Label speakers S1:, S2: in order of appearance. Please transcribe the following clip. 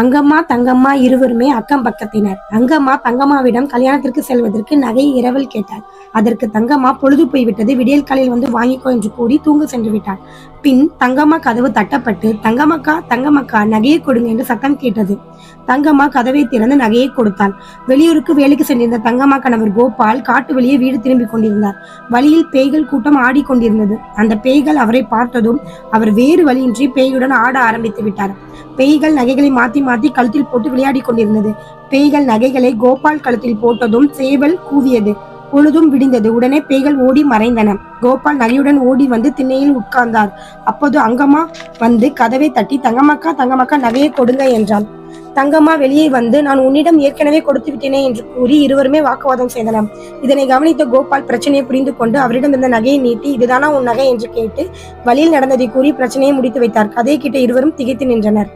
S1: அங்கம்மா தங்கம்மா இருவருமே அக்கம் பக்கத்தினர். அங்கம்மா தங்கம்மாவிடம் கல்யாணத்திற்கு செல்வதற்கு நகையை இரவல் கேட்டாள். அதற்கு தங்கம்மா பொழுது போய்விட்டது, விடியல் காலையில் வந்து வாங்கிக்கோ என்று கூறி தூங்க சென்று விட்டாள். பின் தங்கம்மா கதவு தட்டப்பட்டு தங்கம்மக்கா தங்கம்மக்கா நகையை கொடுங்க என்று சத்தம் கேட்டது. தங்கம்மா கதவை திறந்து நகையை கொடுத்தாள். வெளியூருக்கு வேலைக்கு சென்றிருந்த தங்கம்மா கணவர் கோபால் காட்டு வழியே வீடு திரும்பிக் கொண்டிருந்தார். வழியில் பேய்கள் கூட்டம் ஆடிக்கொண்டிருந்தது. அந்த பேய்கள் அவரை பார்த்ததும் அவர் வேறு வழியின்றி பேயுடன் ஆட ஆரம்பித்து விட்டார். பேய்கள் நகைகளை மாத்தி மாத்தி கழுத்தில் போட்டு விளையாடி கொண்டிருந்தது. பேய்கள் நகைகளை கோபால் கழுத்தில் போட்டதும் சேவல் கூவியது. பொழுதும் விடிந்தது. உடனே பேய்கள் ஓடி மறைந்தன. கோபால் நகையுடன் ஓடி வந்து திண்ணையில் உட்கார்ந்தார். அப்போது அங்கம்மா வந்து கதவை தட்டி தங்கம்மக்கா தங்கம்மக்கா நகையை கொடுங்க என்றாள். தங்கம்மா வெளியே வந்து நான் உன்னிடம் ஏற்கனவே கொடுத்து விட்டேனே என்று கூறி இருவருமே வாக்குவாதம் செய்தனர். இதனை கவனித்த கோபால் பிரச்சனையை புரிந்து கொண்டு அவரிடம் இருந்த நகையை நீட்டி இதுதானா உன் நகை என்று கேட்டு வழியில் நடந்ததை கூறி பிரச்சனையை முடித்து வைத்தார். கதையை கேட்ட இருவரும் திகைத்து நின்றனர்.